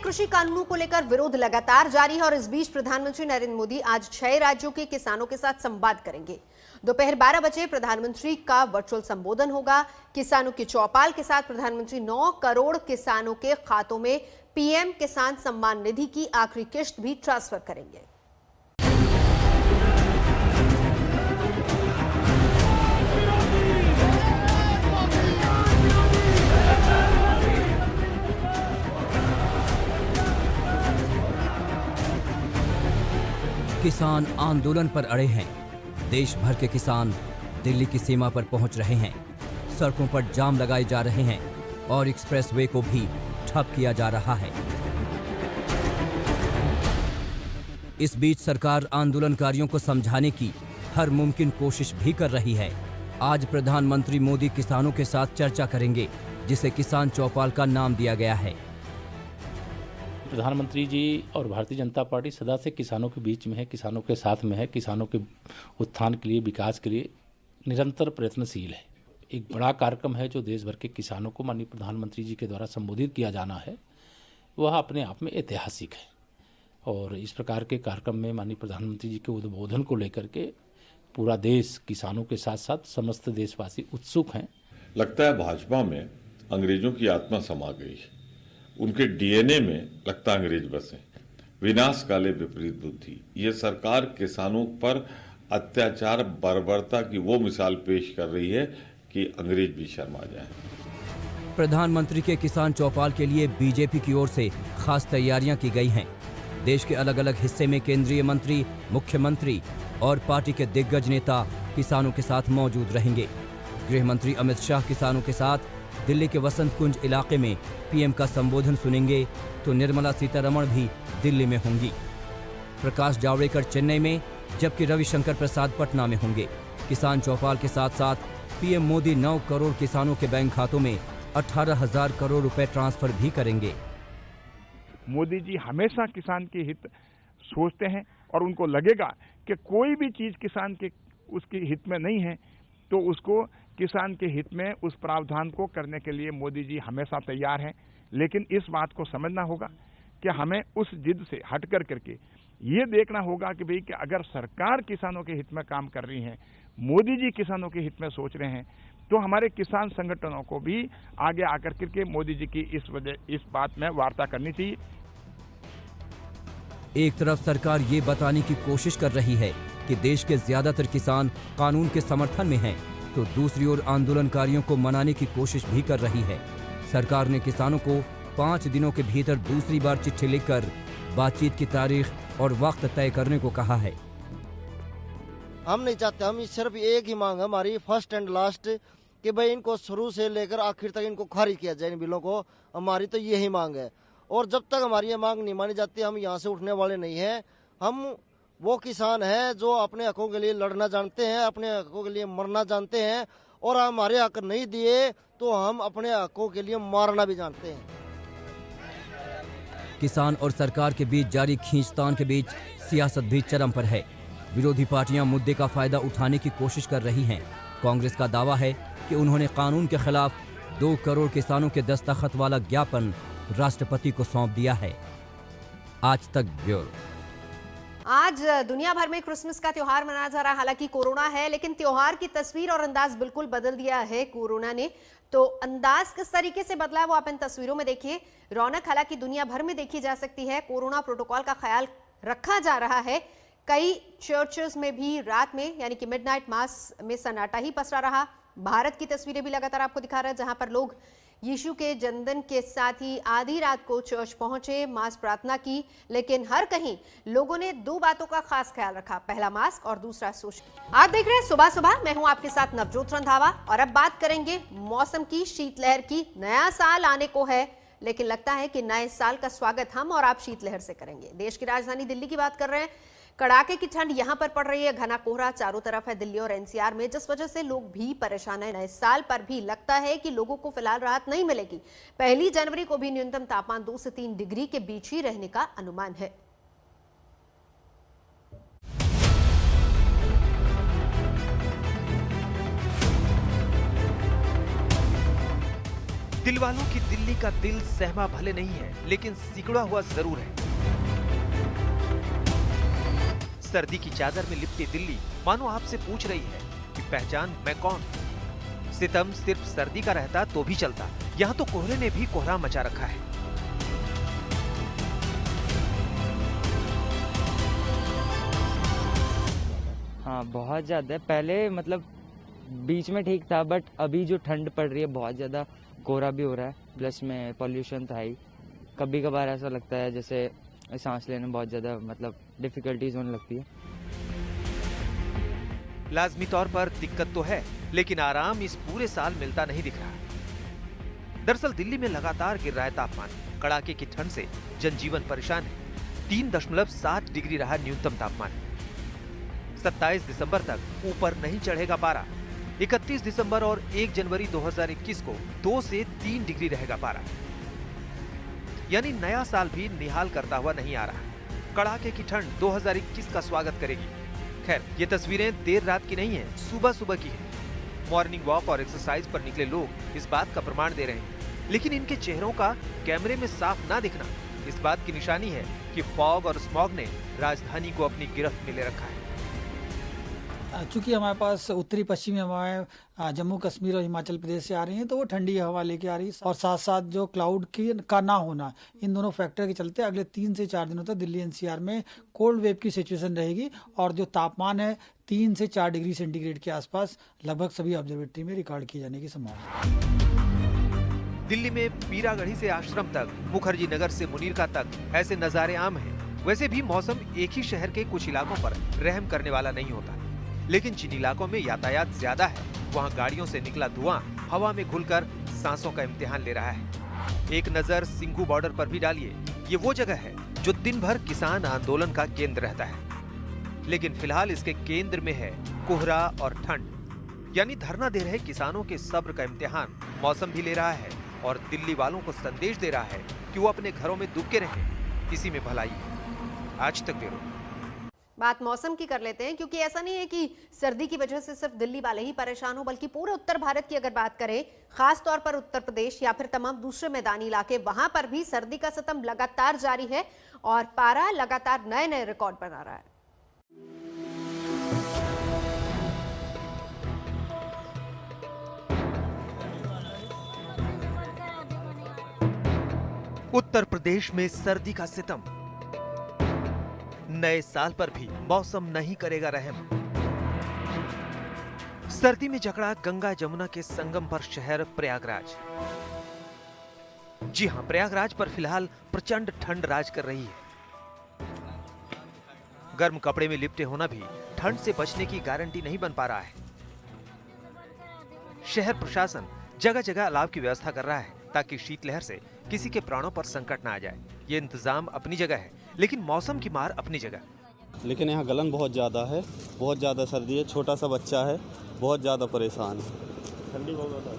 कृषि कानूनों को लेकर विरोध लगातार जारी है और इस बीच प्रधानमंत्री नरेंद्र मोदी आज 6 राज्यों के किसानों के साथ संवाद करेंगे। दोपहर 12 बजे प्रधानमंत्री का वर्चुअल संबोधन होगा। किसानों की चौपाल के साथ प्रधानमंत्री 9 करोड़ किसानों के खातों में पीएम किसान सम्मान निधि की आखिरी किश्त भी ट्रांसफर करेंगे। किसान आंदोलन पर अड़े हैं। देश भर के किसान दिल्ली की सीमा पर पहुंच रहे हैं। सड़कों पर जाम लगाए जा रहे हैं और एक्सप्रेसवे को भी ठप किया जा रहा है। इस बीच सरकार आंदोलनकारियों को समझाने की हर मुमकिन कोशिश भी कर रही है। आज प्रधानमंत्री मोदी किसानों के साथ चर्चा करेंगे, जिसे किसान चौपाल का नाम दिया गया है। प्रधानमंत्री जी और भारतीय जनता पार्टी सदा से किसानों के बीच में है, किसानों के साथ में है, किसानों के उत्थान के लिए, विकास के लिए निरंतर प्रयत्नशील है। एक बड़ा कार्यक्रम है जो देश भर के किसानों को माननीय प्रधानमंत्री जी के द्वारा संबोधित किया जाना है, वह अपने आप में ऐतिहासिक है। और इस प्रकार के कार्यक्रम में माननीय प्रधानमंत्री जी के उद्बोधन को लेकर के पूरा देश किसानों के साथ साथ समस्त देशवासी उत्सुक हैं। लगता है भाजपा में अंग्रेजों की आत्मा समा गई है। उनके डीएनए में लगता अंग्रेज बसे। विनाश काले विपरीत बुद्धि। ये सरकार किसानों पर अत्याचार बर्बरता की वो मिसाल पेश कर रही है कि अंग्रेज भी शर्मा जाए। प्रधानमंत्री के किसान चौपाल के लिए बीजेपी की ओर से खास तैयारियां की गई हैं। देश के अलग अलग हिस्से में केंद्रीय मंत्री, मुख्यमंत्री और पार्टी के दिग्गज नेता किसानों के साथ मौजूद रहेंगे। गृह मंत्री अमित शाह किसानों के साथ दिल्ली के वसंत कुंज इलाके में पीएम का संबोधन सुनेंगे, तो निर्मला सीतारमण भी दिल्ली में होंगी। प्रकाश जावड़ेकर चेन्नई में, जबकि रविशंकर प्रसाद पटना में होंगे। किसान चौपाल के साथ साथ पीएम मोदी 9 करोड़ किसानों के बैंक खातों में 18,000 करोड़ रुपए ट्रांसफर भी करेंगे। मोदी जी हमेशा किसान के हित सोचते हैं और उनको लगेगा कि कोई भी चीज किसान के उसके हित में नहीं है तो उसको किसान के हित में उस प्रावधान को करने के लिए मोदी जी हमेशा तैयार हैं। लेकिन इस बात को समझना होगा कि हमें उस जिद से हट कर करके ये देखना होगा कि भाई कि अगर सरकार किसानों के हित में काम कर रही है, मोदी जी किसानों के हित में सोच रहे हैं, तो हमारे किसान संगठनों को भी आगे आकर के मोदी जी की इस बात में वार्ता करनी चाहिए। एक तरफ सरकार ये बताने की कोशिश कर रही है कि देश के ज्यादातर किसान कानून के समर्थन में हैं, तो दूसरी ओर आंदोलनकारियों को मनाने की कोशिश भी कर रही है। सरकार ने किसानों को 5 दिनों के भीतर दूसरी बार चिट्ठी लिखकर बातचीत की तारीख और वक्त तय करने को कहा है। हम नहीं चाहते, हम सिर्फ एक ही मांग है हमारी, फर्स्ट एंड लास्ट, कि भाई इनको शुरू से लेकर आखिर तक इनको खारिज किया जाए इन बिलों को। हमारी तो यही मांग है और जब तक हमारी ये मांग नहीं मानी जाती हम यहाँ से उठने वाले नहीं हैं। हम वो किसान हैं जो अपने हकों के लिए लड़ना जानते हैं, अपने हकों के लिए मरना जानते हैं और हमारे हक नहीं दिए तो हम अपने हकों के लिए मारना भी जानते हैं। किसान और सरकार के बीच जारी खींचतान के बीच सियासत भी चरम पर है। विरोधी पार्टियां मुद्दे का फायदा उठाने की कोशिश कर रही हैं। कांग्रेस का दावा है कि उन्होंने कानून के खिलाफ 2 करोड़ किसानों के दस्तखत वाला ज्ञापन राष्ट्रपति को सौंप दिया है। आज तक ब्यूरो। आज दुनिया भर में क्रिसमस का त्योहार मनाया जा रहा है। हालांकि कोरोना है, लेकिन त्योहार की तस्वीर और अंदाज बिल्कुल बदल दिया है कोरोना ने। तो अंदाज किस तरीके से बदला है वो आप इन तस्वीरों में देखिए। रौनक हालांकि दुनिया भर में देखी जा सकती है। कोरोना प्रोटोकॉल का ख्याल रखा जा रहा है। कई चर्चेस में भी रात में यानी कि मिडनाइट मास में सन्नाटा ही पसरा रहा। भारत की तस्वीरें भी लगातार आपको दिखा रहा है, जहां पर लोग यीशु के जन्मदिन के साथ ही आधी रात को चर्च पहुंचे, मास प्रार्थना की। लेकिन हर कहीं लोगों ने 2 बातों का खास ख्याल रखा, पहला मास्क और दूसरा सोशल। आप देख रहे हैं सुबह सुबह, मैं हूं आपके साथ नवजोत रंधावा और अब बात करेंगे मौसम की, शीतलहर की। नया साल आने को है, लेकिन लगता है कि नए साल का स्वागत हम और आप शीतलहर से करेंगे। देश की राजधानी दिल्ली की बात कर रहे हैं। कड़ाके की ठंड यहां पर पड़ रही है। घना कोहरा चारों तरफ है दिल्ली और एनसीआर में, जिस वजह से लोग भी परेशान हैं। नए साल पर भी लगता है कि लोगों को फिलहाल राहत नहीं मिलेगी। 1 जनवरी को भी न्यूनतम तापमान 2 से 3 डिग्री के बीच ही रहने का अनुमान है। दिल वालों की दिल्ली का दिल सहमा भले नहीं है, लेकिन सिकुड़ा हुआ जरूर है। सर्दी की चादर में लिपटी दिल्ली मानो आपसे पूछ रही है कि पहचान मैं कौन। सितम सिर्फ सर्दी का रहता तो भी चलता, यहाँ तो कोहरे ने भी कोहराम मचा रखा है। हाँ बहुत ज़्यादा है। पहले मतलब बीच में ठीक था, बट अभी जो ठंड पड़ रही है बहुत ज़्यादा कोहरा भी हो रहा है, प्लस में पॉल्यूशन तो है ही। कभी कभार ऐसा लगता है जैसे सांस लेने में बहुत ज़्यादा मतलब डिफिकल्टीज होने लगती है। लाजमी तौर पर दिक्कत तो है, लेकिन आराम इस पूरे साल मिलता नहीं दिख रहा। दरअसल दिल्ली में लगातार गिर रहा है तापमान। कड़ाके की ठंड से जनजीवन परेशान है। 3.7 डिग्री रहा न्यूनतम तापमान। 27 दिसंबर तक ऊपर नहीं चढ़ेगा पारा। 31 दिसंबर और 1 जनवरी 2021 को 2 से 3 डिग्री रहेगा पारा। यानी नया साल भी निहाल करता हुआ नहीं आ रहा। कड़ाके की ठंड 2021 का स्वागत करेगी। खैर, ये तस्वीरें देर रात की नहीं है, सुबह सुबह की है। मॉर्निंग वॉक और एक्सरसाइज पर निकले लोग इस बात का प्रमाण दे रहे हैं, लेकिन इनके चेहरों का कैमरे में साफ ना दिखना इस बात की निशानी है कि फॉग और स्मॉग ने राजधानी को अपनी गिरफ्त में ले रखा है। चूंकि हमारे पास उत्तरी पश्चिमी हवाएं जम्मू कश्मीर और हिमाचल प्रदेश से आ रही हैं, तो वो ठंडी हवा लेके आ रही है, और साथ साथ जो क्लाउड का ना होना, इन दोनों फैक्टर के चलते अगले 3 से 4 दिनों तक दिल्ली एनसीआर में कोल्ड वेव की सिचुएशन रहेगी। और जो तापमान है 3 से 4 डिग्री सेंटीग्रेड के आसपास लगभग सभी ऑब्जर्वेटरी में रिकॉर्ड किए जाने की संभावना है। दिल्ली में पीरागढ़ी से आश्रम तक, मुखर्जी नगर से मुनीरका तक ऐसे नजारे आम हैं। वैसे भी मौसम एक ही शहर के कुछ इलाकों पर रहम करने वाला नहीं होता, लेकिन जिन इलाकों में यातायात ज्यादा है, वहाँ गाड़ियों से निकला धुआं हवा में घुलकर सांसों का इम्तिहान ले रहा है। एक नजर सिंघू बॉर्डर पर भी डालिए। ये वो जगह है जो दिन भर किसान आंदोलन का केंद्र रहता है, लेकिन फिलहाल इसके केंद्र में है कोहरा और ठंड। यानी धरना दे रहे किसानों के सब्र का इम्तिहान मौसम भी ले रहा है और दिल्ली वालों को संदेश दे रहा है कि वो अपने घरों में दुबके रहें, इसी में भलाई है। आज तक ब्यूरो। बात मौसम की कर लेते हैं, क्योंकि ऐसा नहीं है कि सर्दी की वजह से सिर्फ दिल्ली वाले ही परेशान हो, बल्कि पूरे उत्तर भारत की अगर बात करें, खास तौर पर उत्तर प्रदेश या फिर तमाम दूसरे मैदानी इलाके, वहां पर भी सर्दी का सितम लगातार जारी है और पारा लगातार नए नए रिकॉर्ड बना रहा है। उत्तर प्रदेश में सर्दी का सितम। नए साल पर भी मौसम नहीं करेगा रहम। सर्दी में जकड़ा गंगा जमुना के संगम पर शहर प्रयागराज। जी हां, प्रयागराज पर फिलहाल प्रचंड ठंड राज कर रही है। गर्म कपड़े में लिपटे होना भी ठंड से बचने की गारंटी नहीं बन पा रहा है। शहर प्रशासन जगह जगह अलाव की व्यवस्था कर रहा है ताकि शीतलहर से किसी के प्राणों पर संकट ना आ जाए। ये इंतजाम अपनी जगह है, लेकिन मौसम की मार अपनी जगह। लेकिन यहाँ गलन बहुत ज़्यादा है, बहुत ज़्यादा सर्दी है, छोटा सा बच्चा है, बहुत ज़्यादा परेशान है। ठंडी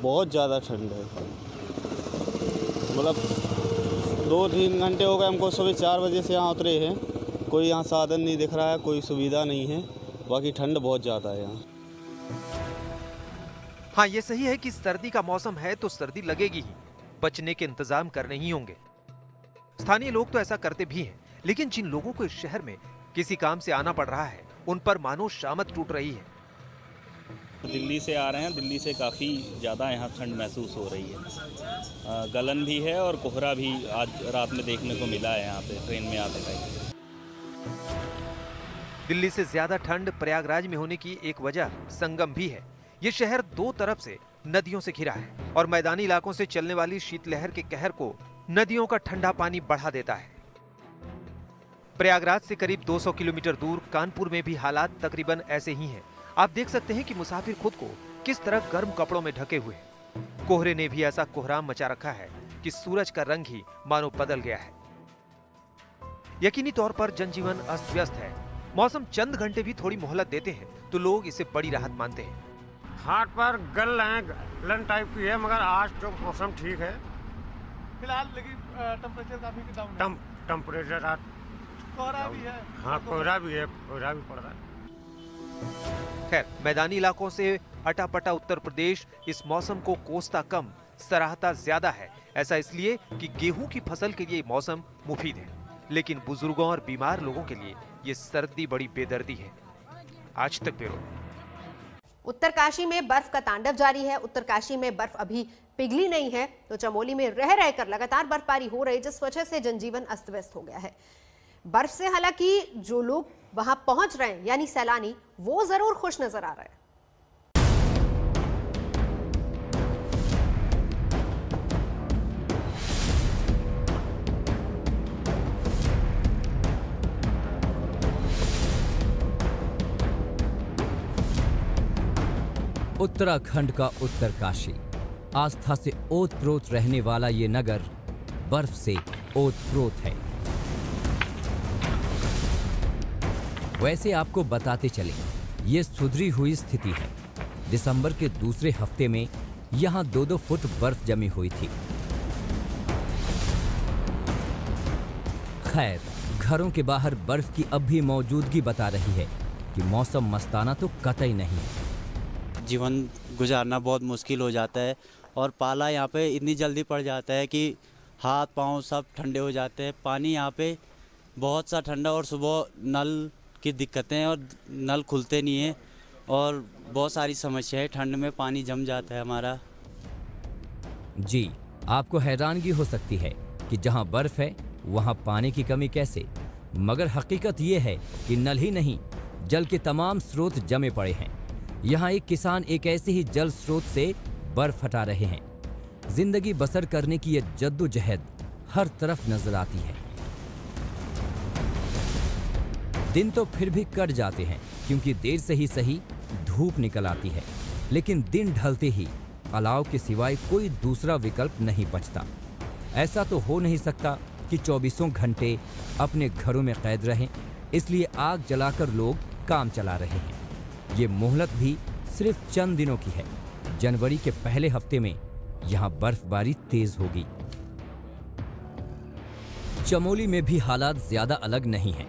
बहुत ज़्यादा ठंड है। मतलब 2-3 घंटे हो गए हमको, सुबह 4 बजे से यहाँ उतरे हैं। कोई यहाँ साधन नहीं दिख रहा है, कोई सुविधा नहीं है, बाकी ठंड बहुत ज़्यादा है यहाँ। हाँ, ये सही है कि सर्दी का मौसम है तो सर्दी लगेगी ही, बचने के इंतजाम करने ही होंगे। स्थानीय लोग तो ऐसा करते भी हैं, लेकिन जिन लोगों को इस शहर में किसी काम से आना पड़ रहा है, उन पर मानो शामत टूट रही है। दिल्ली से आ रहे हैं, दिल्ली से काफ़ी ज़्यादा यहाँ ठंड महसूस हो रही है। गलन भी है और कोहरा भी आज रात में देखने को मिला है यहाँ पे ट्रेन में आते टाइम। दिल्ली से ज्यादा ठंड प्रयागराज में होने की एक वजह संगम भी है। ये शहर 2 तरफ से नदियों से घिरा है और मैदानी इलाकों से चलने वाली शीतलहर के कहर को नदियों का ठंडा पानी बढ़ा देता है। प्रयागराज से करीब 200 किलोमीटर दूर कानपुर में भी हालात तकरीबन ऐसे ही हैं। आप देख सकते हैं कि मुसाफिर खुद को किस तरह गर्म कपड़ों में ढके हुए हैं। कोहरे ने भी ऐसा कोहराम मचा रखा है कि सूरज का रंग ही मानो बदल गया है। यकीनी तौर पर जनजीवन अस्त व्यस्त है। मौसम चंद घंटे भी थोड़ी मोहलत देते हैं तो लोग इसे बड़ी राहत मानते हैं। हाथ पर गलन टाइप की है, मगर आज तो मौसम ठीक है फिलहाल। लेकिन टेम्परेचर काफी डाउन है। टेम्परेचर कोहरा भी है। हाँ, कोहरा भी है, कोहरा भी पड़ रहा है। खैर, मैदानी इलाकों से अटापटा उत्तर प्रदेश इस मौसम को कोसता कम सराहता ज्यादा है। ऐसा इसलिए कि गेहूं की फसल के लिए मौसम मुफीद है, लेकिन बुजुर्गों और बीमार लोगों के लिए ये सर्दी बड़ी बेदर्दी है। आज तक ब्यूरो। उत्तरकाशी में बर्फ का तांडव जारी है। उत्तरकाशी में बर्फ अभी पिघली नहीं है, तो चमोली में रह रहकर लगातार बर्फबारी हो रही, जिस वजह से जनजीवन अस्त व्यस्त हो गया है। बर्फ से हालांकि जो लोग वहां पहुंच रहे हैं यानी सैलानी, वो जरूर खुश नजर आ रहे हैं। उत्तराखंड का उत्तरकाशी, आस्था से ओत-प्रोत रहने वाला ये नगर बर्फ से ओत-प्रोत है। वैसे आपको बताते चले, ये सुधरी हुई स्थिति है। दिसंबर के दूसरे हफ्ते में यहां 2-2 फुट बर्फ जमी हुई थी। खैर, घरों के बाहर बर्फ की अब भी मौजूदगी बता रही है कि मौसम मस्ताना तो कतई नहीं है। जीवन गुजारना बहुत मुश्किल हो जाता है और पाला यहाँ पे इतनी जल्दी पड़ जाता है कि हाथ पांव सब ठंडे हो जाते हैं। पानी यहाँ पे बहुत सा ठंडा और सुबह नल की दिक्कतें हैं और नल खुलते नहीं हैं और बहुत सारी समस्याएं, ठंड में पानी जम जाता है हमारा। जी, आपको हैरानगी हो सकती है कि जहां बर्फ है वहां पानी की कमी कैसे, मगर हकीकत ये है कि नल ही नहीं, जल के तमाम स्रोत जमे पड़े हैं। यहाँ एक किसान एक ऐसे ही जल स्रोत से बर्फ हटा रहे हैं। जिंदगी बसर करने की ये जद्दोजहद हर तरफ नजर आती है। दिन तो फिर भी कट जाते हैं क्योंकि देर से ही सही धूप निकल आती है, लेकिन दिन ढलते ही अलाव के सिवाय कोई दूसरा विकल्प नहीं बचता। ऐसा तो हो नहीं सकता कि 24 घंटे अपने घरों में कैद रहें, इसलिए आग जलाकर लोग काम चला रहे हैं। ये मोहलत भी सिर्फ चंद दिनों की है। जनवरी के पहले हफ्ते में यहां बर्फबारी तेज होगी। चमोली में भी हालात ज्यादा अलग नहीं है।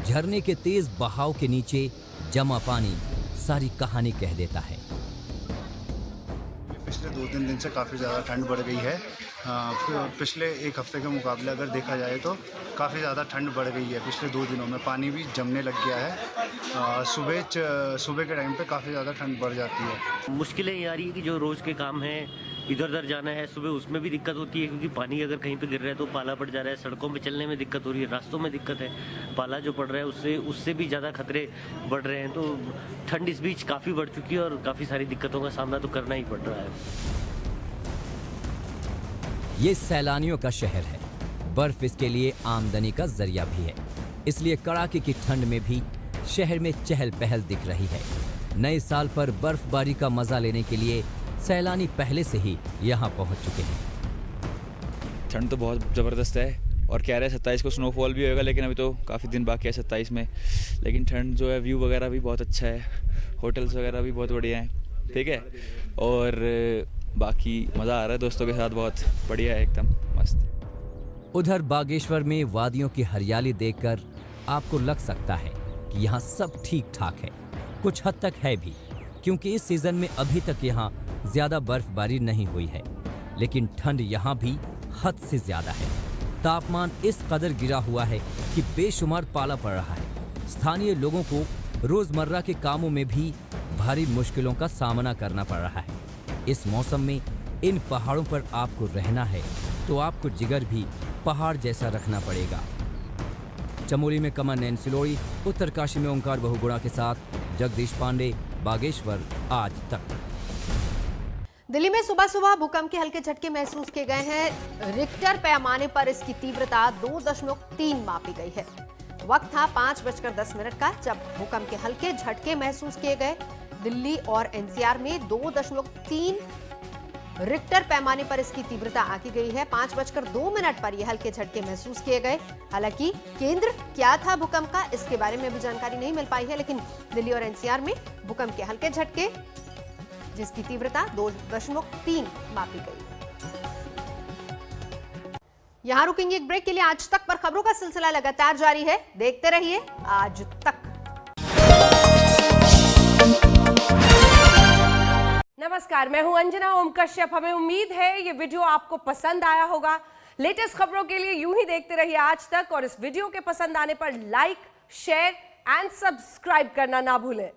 झरने के तेज बहाव के नीचे जमा पानी सारी कहानी कह देता है। पिछले 2-3 दिन से काफ़ी ज़्यादा ठंड बढ़ गई है। पिछले एक हफ्ते के मुकाबले अगर देखा जाए तो काफ़ी ज़्यादा ठंड बढ़ गई है। पिछले 2 दिनों में पानी भी जमने लग गया है। सुबह के टाइम पे काफ़ी ज़्यादा ठंड बढ़ जाती है। मुश्किलें ये आ रही है कि जो रोज़ के काम हैं, इधर उधर जाना है सुबह, उसमें भी दिक्कत होती है क्योंकि पानी अगर कहीं पे गिर रहा है तो पाला पड़ जा रहा है। सड़कों पे चलने में दिक्कत हो रही है, रास्तों में दिक्कत है। पाला जो पड़ रहा है उससे भी ज़्यादा खतरे बढ़ रहे हैं। तो ठंड इस बीच काफ़ी बढ़ चुकी है और काफ़ी सारी दिक्कतों का सामना तो करना ही पड़ रहा है। ये सैलानियों का शहर है। बर्फ इसके लिए आमदनी का जरिया भी है, इसलिए कड़ाके की ठंड में भी शहर में चहल पहल दिख रही है। नए साल पर बर्फबारी का मजा लेने के लिए सैलानी पहले से ही यहाँ पहुँच चुके हैं। ठंड तो बहुत ज़बरदस्त है और कह रहे हैं 27 को स्नोफॉल भी होगा, लेकिन अभी तो काफ़ी दिन बाकी है 27 में। लेकिन ठंड जो है, व्यू वगैरह भी बहुत अच्छा है, होटल्स वगैरह भी बहुत बढ़िया हैं, ठीक है। और बाकी मज़ा आ रहा है दोस्तों के साथ, बहुत बढ़िया है, एकदम मस्त। उधर बागेश्वर में वादियों की हरियाली देखकर आपको लग सकता है कि यहाँ सब ठीक ठाक है। कुछ हद तक है भी, क्योंकि इस सीजन में अभी तक यहाँ ज्यादा बर्फबारी नहीं हुई है, लेकिन ठंड यहाँ भी हद से ज्यादा है। तापमान इस कदर गिरा हुआ है कि बेशुमार पाला पड़ रहा है। स्थानीय लोगों को रोजमर्रा के कामों में भी भारी मुश्किलों का सामना करना पड़ रहा है। इस मौसम में इन पहाड़ों पर आपको रहना है तो आपको जिगर भी पहाड़ जैसा रखना पड़ेगा। चमोली में कमल नैन सिलोड़ी, उत्तरकाशी में ओंकार बहुगुणा के साथ जगदीश पांडे, बागेश्वर आज तक। दिल्ली में सुबह सुबह भूकंप के हल्के झटके महसूस किए गए हैं। रिक्टर पैमाने पर इसकी तीव्रता 2.3 मापी गई है। वक्त था 5:10 का जब भूकंप के हल्के झटके महसूस किए गए। दिल्ली और एनसीआर में 2.3 रिक्टर पैमाने पर इसकी तीव्रता आंकी गई है। 5:02 पर यह हल्के झटके महसूस किए गए। हालांकि केंद्र क्या था भूकंप का, इसके बारे में भी जानकारी नहीं मिल पाई है, लेकिन दिल्ली और एनसीआर में भूकंप के हल्के झटके जिसकी तीव्रता 2.3 मापी गई। यहां रुकेंगे एक ब्रेक के लिए। आज तक पर खबरों का सिलसिला लगातार जारी है, देखते रहिए आज तक। नमस्कार, मैं हूं अंजना ओम कश्यप। हमें उम्मीद है ये वीडियो आपको पसंद आया होगा। लेटेस्ट खबरों के लिए यूं ही देखते रहिए आज तक, और इस वीडियो के पसंद आने पर लाइक, शेयर एंड सब्सक्राइब करना ना भूलें।